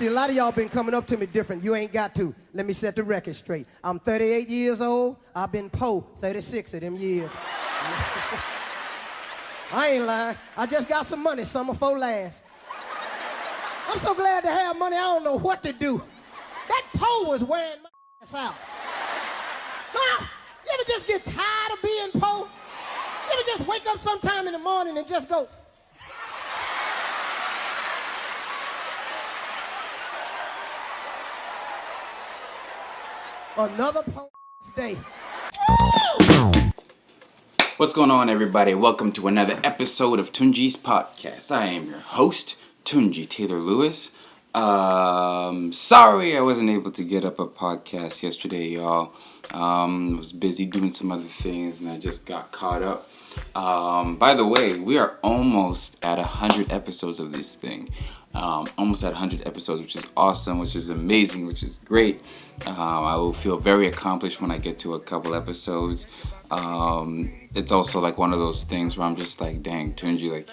See, a lot of y'all been coming up to me different. You ain't got to. Let me set the record straight. I'm 38 years old. I've been po 36 of them years. I ain't lying. I just got some money, summer before last. I'm so glad to have money, I don't know what to do. That po was wearing my ass out. Huh? You ever just get tired of being po? You ever just wake up sometime in the morning and just go... Another day. What's going on, everybody? Welcome to another episode of Tunji's podcast. I am your host, Tunji Taylor Lewis. Sorry I wasn't able to get up a podcast yesterday, y'all. I was busy doing some other things and I just got caught up. By the way, we are almost at 100 episodes of this thing. Almost at 100 episodes, which is awesome, which is amazing, which is great. I will feel very accomplished when I get to a couple episodes. It's also like one of those things where I'm just like, dang, Tunji, like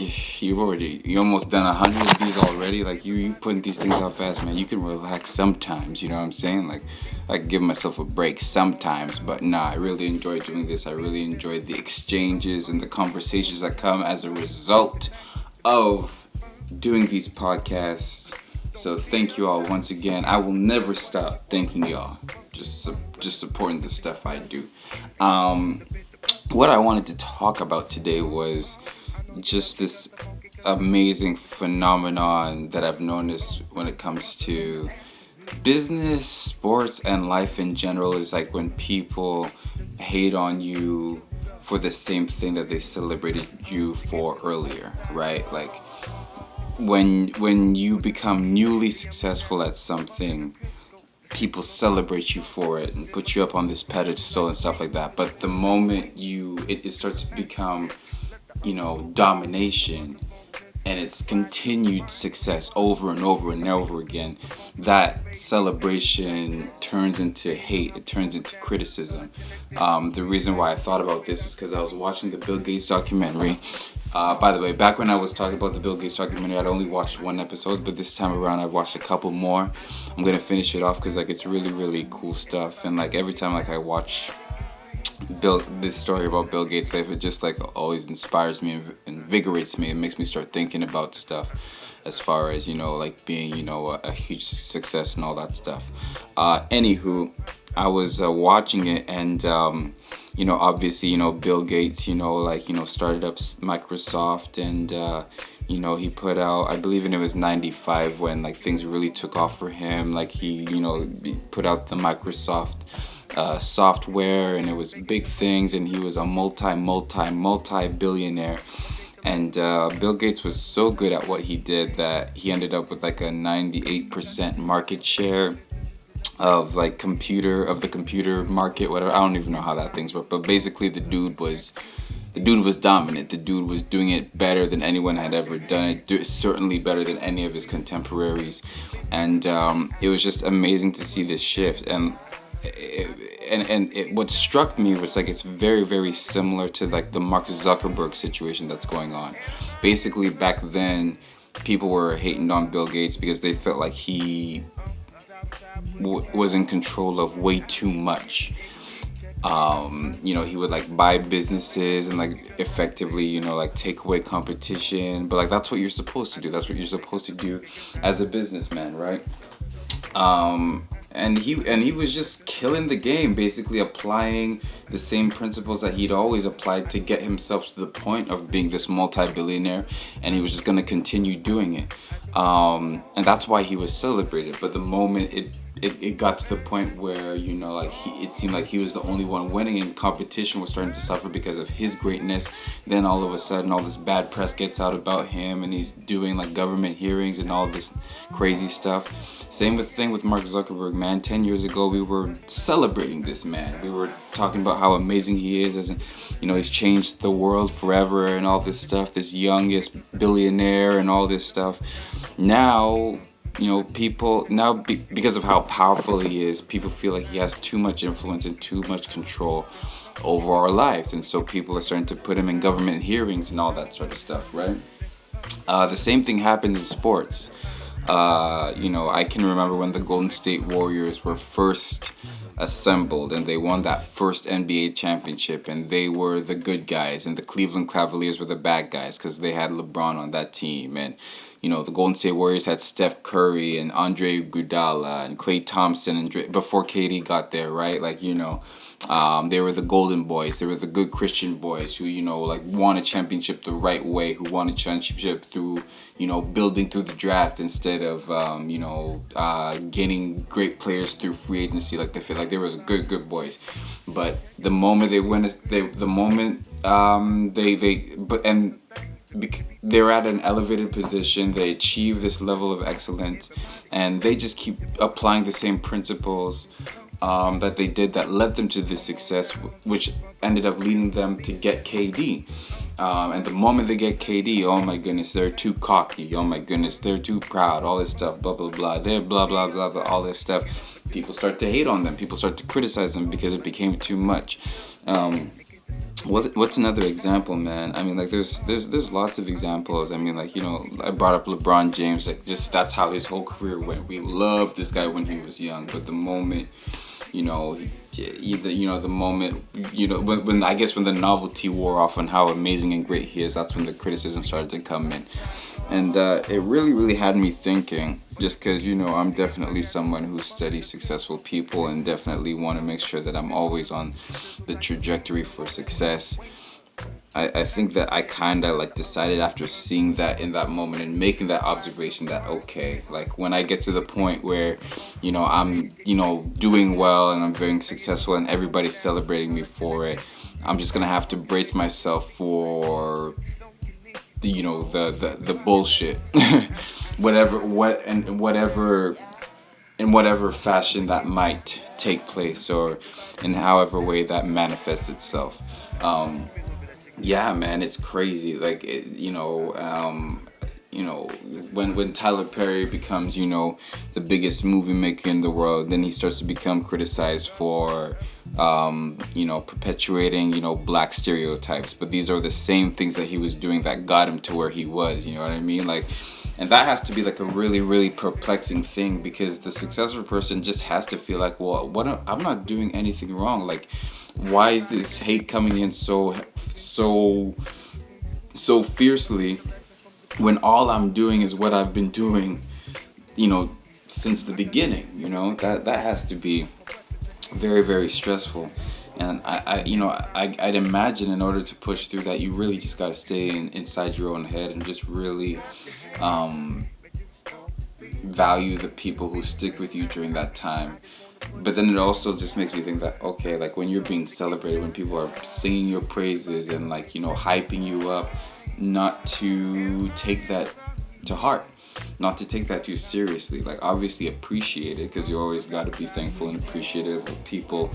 you almost done 100 of these already. Like you putting these things out fast, man. You can relax sometimes, you know what I'm saying? Like I give myself a break sometimes, but nah, I really enjoy doing this. I really enjoy the exchanges and the conversations that come as a result of doing these podcasts. So thank you all once again. I will never stop thanking y'all. Just supporting the stuff I do. What I wanted to talk about today was just this amazing phenomenon that I've noticed when it comes to business, sports, and life in general. Is like when people hate on you for the same thing that they celebrated you for earlier, right? Like when you become newly successful at something, people celebrate you for it and put you up on this pedestal and stuff like that. But the moment it starts to become, domination, and it's continued success over and over and over again, that celebration turns into hate. It turns into criticism. The reason why I thought about this is because I was watching the Bill Gates documentary. By the way, back when I was talking about the Bill Gates documentary, I'd only watched one episode, but this time around I've watched a couple more. I'm going to finish it off because it's really, really cool stuff. And every time I watch this story about Bill Gates' life, it just always inspires me and invigorates me. It makes me start thinking about stuff as far as being a huge success and all that stuff. Anywho, I was watching it and obviously Bill Gates started up Microsoft, and he put out, I believe it was 95 when things really took off for him. He put out the Microsoft software, and it was big things, and he was a multi-billionaire. And Bill Gates was so good at what he did that he ended up with a 98% market share of the computer market, whatever. I don't even know how that things work, but basically the dude was dominant. The dude was doing it better than anyone had ever done it, certainly better than any of his contemporaries. And it was just amazing to see this shift. And what struck me was it's very, very similar to the Mark Zuckerberg situation that's going on. Basically, back then, people were hating on Bill Gates because they felt like he was in control of way too much. He would buy businesses and effectively take away competition, but that's what you're supposed to do. That's what you're supposed to do as a businessman, right? And he was just killing the game, basically applying the same principles that he'd always applied to get himself to the point of being this multi-billionaire, and he was just going to continue doing it. And that's why he was celebrated. But the moment it got to the point where it seemed like he was the only one winning, and competition was starting to suffer because of his greatness, then all of a sudden all this bad press gets out about him, and he's doing government hearings and all this crazy stuff. Same thing with Mark Zuckerberg, man. 10 years ago we were celebrating this man. We were talking about how amazing he is, as he's changed the world forever and all this stuff, this youngest billionaire and all this stuff. Now people because of how powerful he is, people feel like he has too much influence and too much control over our lives, and so people are starting to put him in government hearings and all that sort of stuff, right? The same thing happens in sports. I can remember when the Golden State Warriors were first assembled and they won that first NBA championship, and they were the good guys and the Cleveland Cavaliers were the bad guys because they had LeBron on that team. And the Golden State Warriors had Steph Curry and Andre Iguodala and Klay Thompson and before KD got there, right? They were the golden boys. They were the good Christian boys who, won a championship the right way, who won a championship through, building through the draft instead of, gaining great players through free agency. Like, they feel like they were the good boys. But the moment they win, they're at an elevated position, they achieve this level of excellence, and they just keep applying the same principles that they did that led them to this success, which ended up leading them to get KD. And the moment they get KD, oh my goodness, they're too cocky. Oh my goodness, they're too proud. All this stuff, blah, blah, blah. They're blah, blah, blah, blah, all this stuff. People start to hate on them. People start to criticize them because it became too much. What's another example, man? I mean, like, there's lots of examples. I mean, like, I brought up LeBron James. Like, just that's how his whole career went. We loved this guy when he was young, but the moment, the moment, when I guess when the novelty wore off on how amazing and great he is, that's when the criticism started to come in. And it really, really had me thinking, just because, I'm definitely someone who studies successful people and definitely want to make sure that I'm always on the trajectory for success. I think that I kind of like decided after seeing that in that moment and making that observation that, okay, like when I get to the point where, I'm, doing well and I'm very successful and everybody's celebrating me for it, I'm just going to have to brace myself for the bullshit, in whatever fashion that might take place or in however way that manifests itself. Yeah, man, it's crazy. Like, when Tyler Perry becomes, the biggest movie maker in the world, then he starts to become criticized for, perpetuating, black stereotypes. But these are the same things that he was doing that got him to where he was, you know what I mean? Like, and that has to be like a really, really perplexing thing, because the successful person just has to feel like, well, I'm not doing anything wrong. Like, why is this hate coming in so fiercely when all I'm doing is what I've been doing, since the beginning? That has to be very, very stressful. And I'd imagine in order to push through that, you really just got to stay inside your own head and just really value the people who stick with you during that time. But then it also just makes me think that, okay, like when you're being celebrated, when people are singing your praises and hyping you up, not to take that to heart, not to take that too seriously. Like, obviously appreciate it, because you always got to be thankful and appreciative of people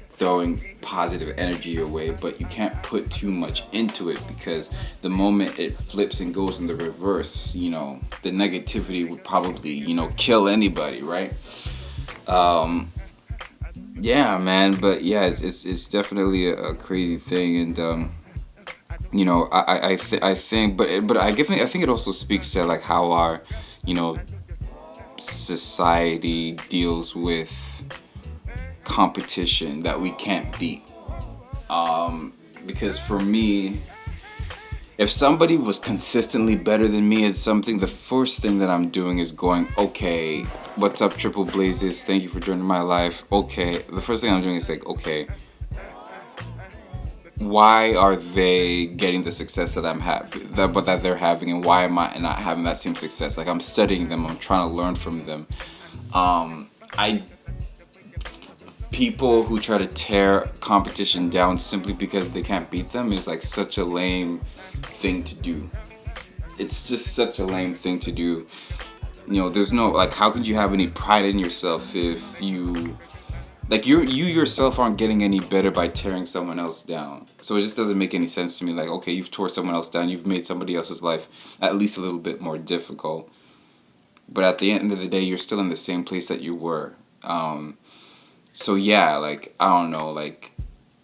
throwing positive energy your way, but you can't put too much into it, because the moment it flips and goes in the reverse, the negativity would probably, kill anybody, right? Yeah, man, but yeah, it's definitely a crazy thing, and I think, but I think it also speaks to like how our, society deals with competition that we can't beat. Because for me, if somebody was consistently better than me at something, the first thing that I'm doing is going, okay, what's up, Triple Blazes? Thank you for joining my life. Okay, the first thing I'm doing is like, okay, why are they getting the success that I'm having, that they're having, and why am I not having that same success? Like, I'm studying them, I'm trying to learn from them. People who try to tear competition down simply because they can't beat them is like such a lame thing to do. It's just such a lame thing to do. There's no, like, how could you have any pride in yourself if you yourself aren't getting any better by tearing someone else down? So it just doesn't make any sense to me. Like, okay, you've tore someone else down, you've made somebody else's life at least a little bit more difficult, but at the end of the day, you're still in the same place that you were. So yeah, like, I don't know, like,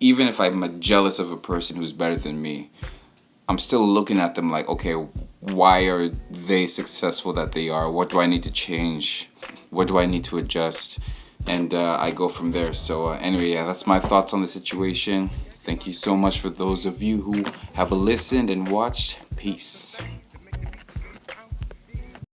even if I'm jealous of a person who's better than me, I'm still looking at them like, okay, why are they successful that they are? What do I need to change? What do I need to adjust? And I go from there. So anyway, yeah, that's my thoughts on the situation. Thank you so much for those of you who have listened and watched. Peace.